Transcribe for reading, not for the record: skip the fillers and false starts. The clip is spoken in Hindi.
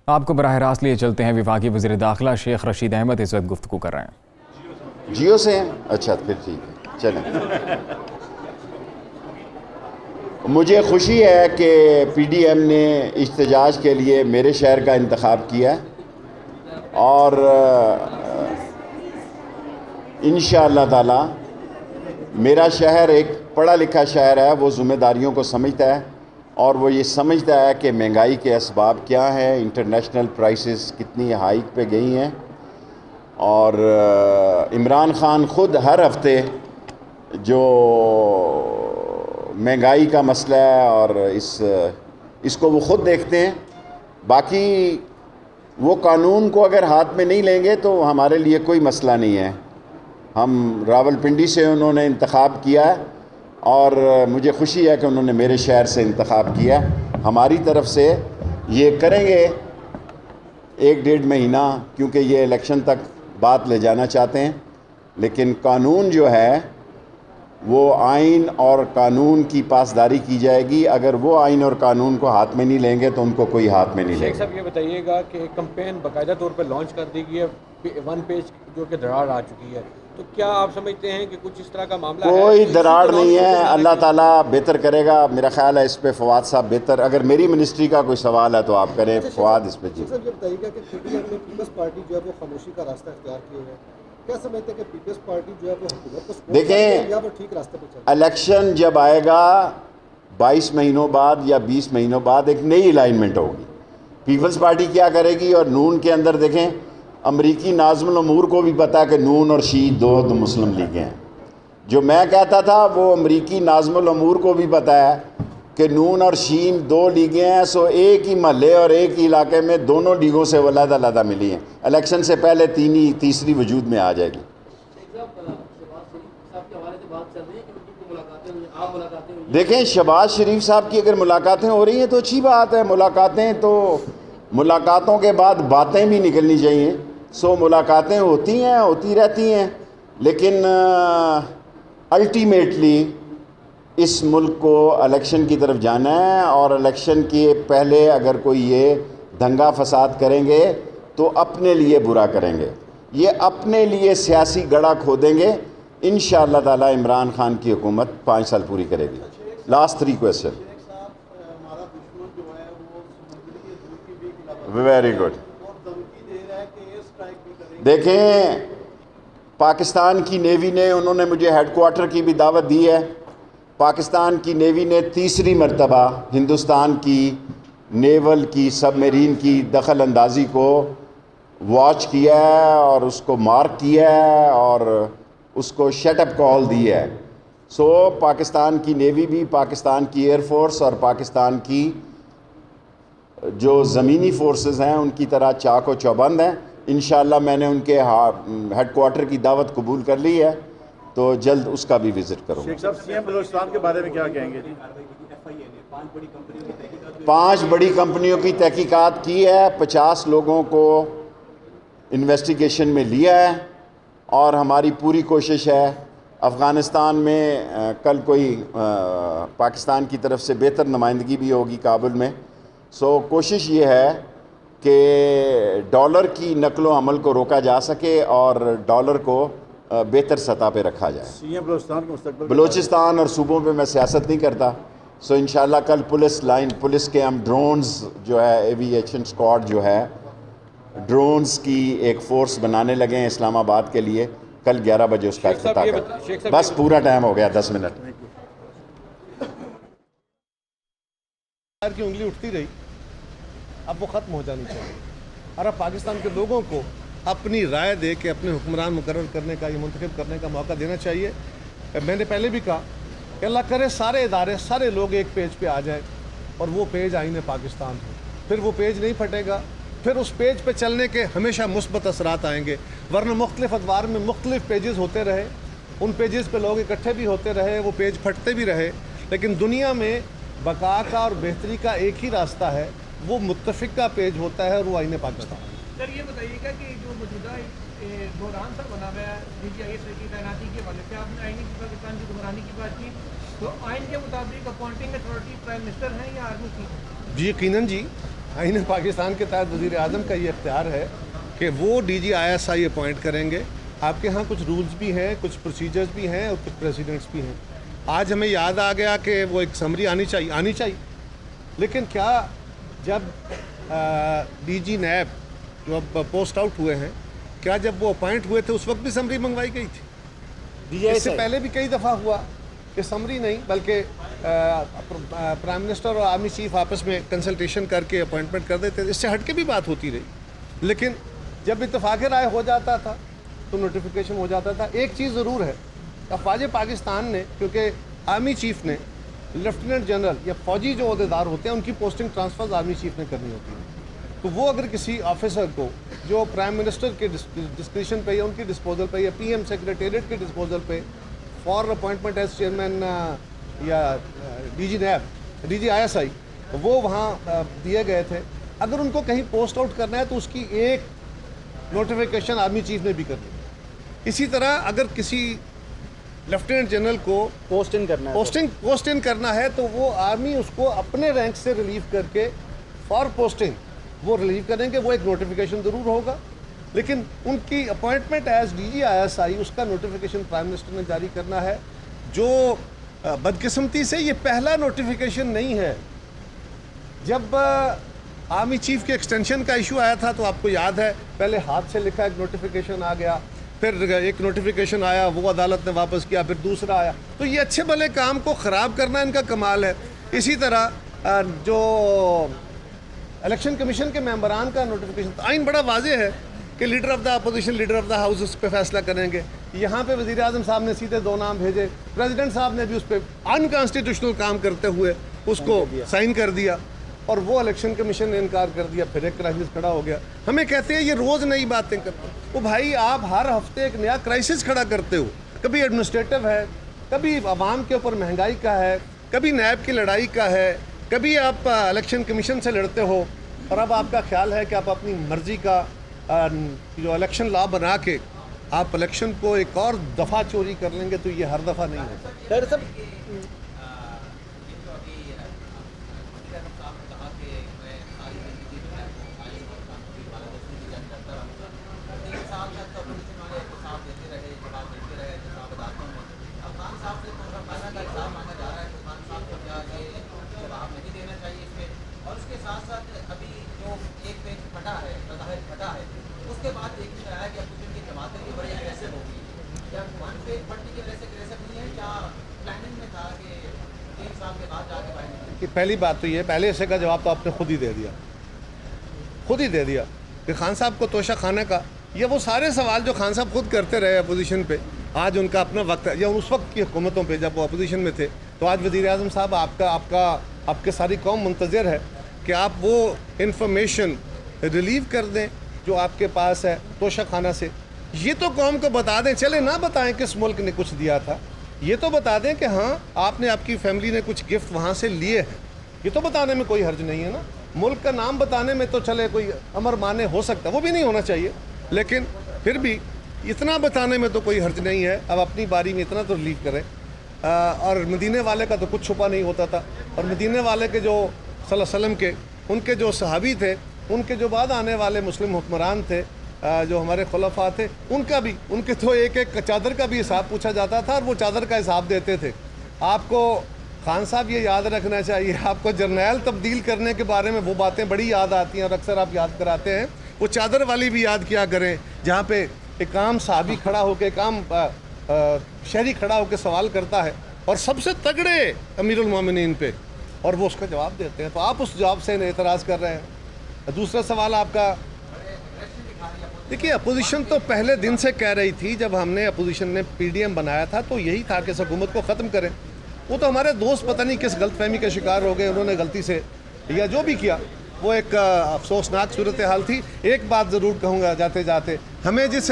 आपको बराह रास्त लिए चलते हैं। विभागीय वज़ीर दाखिला शेख रशीद अहमद इस वक्त गुफ्तगू कर रहे हैं। जियो से हैं? अच्छा, फिर ठीक है, चलें। मुझे खुशी है कि पीडीएम ने इख्तिजाज के लिए मेरे शहर का इंतखाब किया और इंशाअल्लाह ताला मेरा शहर एक पढ़ा लिखा शहर है, वो ज़िम्मेदारियों को समझता है और वो ये समझता है कि महंगाई के असबाब क्या हैं, इंटरनेशनल प्राइसेस कितनी हाइक पे गई हैं। और इमरान ख़ान ख़ुद हर हफ्ते जो महंगाई का मसला है और इसको वो ख़ुद देखते हैं। बाकी वो कानून को अगर हाथ में नहीं लेंगे तो हमारे लिए कोई मसला नहीं है। हम रावलपिंडी से उन्होंने इंतखाब किया और मुझे खुशी है कि उन्होंने मेरे शहर से इंतखाब किया। हमारी तरफ से ये करेंगे 1-1.5 महीना, क्योंकि ये इलेक्शन तक बात ले जाना चाहते हैं। लेकिन कानून जो है वो आइन और कानून की पासदारी की जाएगी। अगर वो आइन और कानून को हाथ में नहीं लेंगे तो उनको कोई हाथ में नहीं लेगा। शेख साहब ये बताइएगा कि कंपेन बाकायदा तौर पर लॉन्च कर दी गई है, 1 पेज जो कि दरार आ चुकी है, तो क्या आप समझते हैं कि कुछ इस तरह का मामला है? कोई दरार नहीं है, अल्लाह ताला बेहतर करेगा। मेरा ख्याल है इस पे फवाद साहब बेहतर, अगर मेरी मिनिस्ट्री का कोई सवाल है तो आप करें। फवाद इस पे जी। सर ये बताइएगा कि पीडीएम ने पीपल्स पार्टी जो है वो खामोशी का रास्ता इख्तियार किया है, क्या समझते हैं कि पीपल्स पार्टी जो है वो हुकूमत को सपोर्ट देखें, या वो ठीक रास्ते पे चल रही है? इलेक्शन जब आएगा 22 महीनों बाद या 20 महीनों बाद एक नई अलाइनमेंट होगी। पीपल्स पार्टी क्या करेगी और नून के अंदर देखें, अमरीकी नाज़िमुल उमूर को भी पता है कि नून और शी दो मुस्लिम लीगें हैं। जो मैं कहता था वो अमरीकी नाज़िमुल उमूर को भी पता है कि नून और शीन 2 लीगें हैं। सो एक ही महल्ले और एक ही इलाके में दोनों लीगों से अलग-अलग मिली हैं। इलेक्शन से पहले तीसरी वजूद में आ जाएगी। देखें, शहबाज शरीफ साहब की अगर मुलाकातें हो रही हैं तो अच्छी बात है। मुलाकातों के बाद बातें भी निकलनी चाहिए। सो मुलाकातें होती रहती हैं, लेकिन अल्टीमेटली इस मुल्क को इलेक्शन की तरफ जाना है और इलेक्शन के पहले अगर कोई ये दंगा फसाद करेंगे तो अपने लिए बुरा करेंगे। ये अपने लिए सियासी गड़ा खोदेंगे। इंशाअल्लाह ताला इमरान खान की हुकूमत 5 साल पूरी करेगी। Last 3 question. Very good. देखें, पाकिस्तान की नेवी ने, उन्होंने मुझे हेडक्वार्टर की भी दावत दी है। पाकिस्तान की नेवी ने तीसरी मरतबा हिंदुस्तान की नेवल की सबमरीन की दखल अंदाज़ी को वॉच किया है और उसको मार्क किया है और उसको शटअप कॉल दी है। सो पाकिस्तान की नेवी भी, पाकिस्तान की एयरफोर्स और पाकिस्तान की जो ज़मीनी फोर्सेस हैं उनकी तरह चाक व चौबंद हैं। इंशाअल्लाह मैंने उनके हेडक्वार्टर की दावत कबूल कर ली है, तो जल्द उसका भी विज़िट करूँगा। शेख साहब, सीएम बलूचिस्तान के बारे में क्या कहेंगे? 5 बड़ी कंपनियों की तहकीकात की है, 50 लोगों को इन्वेस्टिगेशन में लिया है और हमारी पूरी कोशिश है। अफ़गानिस्तान में कल कोई पाकिस्तान की तरफ से बेहतर नुमाइंदगी भी होगी काबुल में। सो कोशिश ये है कि डॉलर की नकलो अमल को रोका जा सके और डॉलर को बेहतर सतह पे रखा जाए। सीएम बलूचिस्तान के मुस्तकबिल, बलूचिस्तान और सूबों पे मैं सियासत नहीं करता। सो इंशाल्लाह कल पुलिस के हम ड्रोन्स जो है, एविएशन स्क्वाड जो है, ड्रोन्स की एक फ़ोर्स बनाने लगे हैं इस्लामाबाद के लिए। कल 11 बजे उसका इफ्तिताह कर। बस पूरा टाइम हो गया, 10 मिनट। की उंगली उठती रही, अब वो ख़त्म हो जानी चाहिए और अब पाकिस्तान के लोगों को अपनी राय दे के अपने हुक्मरान मुकर्रर करने का, ये मुंतखब करने का मौका देना चाहिए। मैंने पहले भी कहा कि अल्लाह करे सारे इदारे, सारे लोग एक पेज पे आ जाए और वो पेज आईने पाकिस्तान हो। फिर वो पेज नहीं फटेगा, फिर उस पेज पे चलने के हमेशा मुस्बत असरात आएंगे। वरना मुख्तलिफ अदवार में मुख्तलिफ पेजेस होते रहे, उन पेजेस पे लोग इकट्ठे भी होते रहे, वो पेज फटते भी रहे। लेकिन दुनिया में बका का और बेहतरी का एक ही रास्ता है, वो मुत्तफिक का पेज होता है और वो आईने पाकिस्तान। सर ये बताइएगा कि जो मौजूदा बहरान सा बना हुआ है DGIS की तैनाती के हवाले से, आपने आईनी की पाकिस्तान की हुक्मरानी की बात की, तो आइन के मुताबिक अपॉइंटिंग अथॉरिटी प्राइम मिनिस्टर हैं या आर्मी की? जी यकीनन जी, आईन पाकिस्तान के तहत वज़ीर आज़म का ये इख्तियार है कि वो DGISI अपॉइंट करेंगे। आपके यहाँ कुछ रूल्स भी हैं, कुछ प्रोसीजर्स भी हैं और कुछ प्रेसिडेंट्स भी हैं। आज हमें याद आ गया कि वो एक समरी आनी चाहिए। लेकिन क्या जब DG नैब जो अब पोस्ट आउट हुए हैं, क्या जब वो अपॉइंट हुए थे उस वक्त भी समरी मंगवाई गई थी? इससे पहले भी कई दफ़ा हुआ कि समरी नहीं बल्कि प्राइम मिनिस्टर और आर्मी चीफ आपस में कंसल्टेशन करके अपॉइंटमेंट कर देते थे। इससे हट के भी बात होती रही, लेकिन जब इत्तेफाक राय हो जाता था तो नोटिफिकेशन हो जाता था। एक चीज़ ज़रूर है, अफवाज पाकिस्तान ने, क्योंकि आर्मी चीफ ने लेफ्टिनेंट जनरल या फौजी जो अहदेदार होते हैं उनकी पोस्टिंग ट्रांसफर आर्मी चीफ ने करनी होती है, तो वो अगर किसी ऑफिसर को जो प्राइम मिनिस्टर के डिस्क्रिप्शन पे या उनकी डिस्पोजल पे या PM सेक्रेटेरिएट के डिस्पोजल पे फॉर अपॉइंटमेंट एज चेयरमैन या DG नैब DGISI वो वहाँ दिए गए थे, अगर उनको कहीं पोस्ट आउट करना है तो उसकी एक नोटिफिकेशन आर्मी चीफ ने भी करनी है। इसी तरह अगर किसी लेफ्टिनेंट जनरल को पोस्ट इन करना है तो वो आर्मी उसको अपने रैंक से रिलीव करके फॉर पोस्टिंग वो रिलीव करेंगे, वो एक नोटिफिकेशन ज़रूर होगा। लेकिन उनकी अपॉइंटमेंट एज DGISI उसका नोटिफिकेशन प्राइम मिनिस्टर ने जारी करना है, जो बदकिस्मती से ये पहला नोटिफिकेशन नहीं है। जब आर्मी चीफ के एक्सटेंशन का इशू आया था तो आपको याद है पहले हाथ से लिखा एक नोटिफिकेशन आ गया, फिर एक नोटिफिकेशन आया, वो अदालत ने वापस किया, फिर दूसरा आया। तो ये अच्छे भले काम को ख़राब करना इनका कमाल है। इसी तरह जो इलेक्शन कमीशन के मेंबरान का नोटिफिकेशन, आइन बड़ा वाज़ेह है कि leader of the opposition, leader of the house उस पर फैसला करेंगे। यहाँ पे वज़ीर आज़म साहब ने सीधे 2 नाम भेजे, प्रेसिडेंट साहब ने भी उस पर अनकॉन्स्टिट्यूशनल काम करते हुए उसको साइन कर दिया और वो इलेक्शन कमीशन ने इनकार कर दिया। फिर एक क्राइसिस खड़ा हो गया। हमें कहते हैं ये रोज़ नई बातें करते हैं। तो भाई आप हर हफ्ते एक नया क्राइसिस खड़ा करते हो, कभी एडमिनिस्ट्रेटिव है, कभी आवाम के ऊपर महंगाई का है, कभी नैब की लड़ाई का है, कभी आप इलेक्शन कमीशन से लड़ते हो, और अब आपका ख्याल है कि आप अपनी मर्ज़ी का जो इलेक्शन लॉ बना के आप इलेक्शन को एक और दफ़ा चोरी कर लेंगे। तो ये हर दफ़ा नहीं होता। सर सब कि पहली बात तो ये, पहले हिस्से का जवाब तो आपने खुद ही दे दिया कि खान साहब को तोशा खाने का, या वो सारे सवाल जो खान साहब खुद करते रहे अपोजिशन पे, आज उनका अपना वक्त है, या उस वक्त की हुकूमतों पे जब वो अपोजिशन में थे, तो आज वज़ीर आज़म साहब आपके सारी कौम मुंतज़िर है कि आप वो इंफॉर्मेशन रिलीव कर दें जो आपके पास है तोशा खाना से। ये तो कौम को बता दें, चले ना बताएं किस मुल्क ने कुछ दिया था, ये तो बता दें कि हाँ आपने, आपकी फैमिली ने कुछ गिफ्ट वहाँ से लिए हैं। ये तो बताने में कोई हर्ज नहीं है ना। मुल्क का नाम बताने में तो चले कोई अमर माने हो सकता है, वो भी नहीं होना चाहिए, लेकिन फिर भी इतना बताने में तो कोई हर्ज नहीं है। अब अपनी बारी में इतना तो रिलीव करें। और मदीने वाले का तो कुछ छुपा नहीं होता था, और मदीने वाले के जो सल्लल्लाहु अलैहि वसल्लम के उनके जो सहाबी थे, उनके जो बाद आने वाले मुस्लिम हुक्मरान थे, जो हमारे खुलफा थे, उनका भी, उनके तो एक एक चादर का भी हिसाब पूछा जाता था और वो चादर का हिसाब देते थे। आपको खान साहब ये याद रखना चाहिए, आपको जर्नैल तब्दील करने के बारे में वो बातें बड़ी याद आती हैं और अक्सर आप याद कराते हैं। वो चादर वाली भी याद किया करें जहाँ पे एक आम साहबी खड़ा होकर, एक आम शहरी खड़ा होकर सवाल करता है और सबसे तगड़े अमीरुल मोमिनीन पे, और वो उसका जवाब देते हैं, तो आप उस जवाब से एतराज़ कर रहे हैं। दूसरा सवाल आपका, देखिए अपोजिशन तो पहले दिन से कह रही थी, जब हमने अपोजिशन ने PDM बनाया था तो यही था कि इस हुकूमत को ख़त्म करें। वो तो हमारे दोस्त पता नहीं किस गलतफहमी का शिकार हो गए, उन्होंने गलती से या जो भी किया, वो एक अफसोसनाक सूरत हाल थी। एक बात ज़रूर कहूँगा जाते जाते, हमें जिस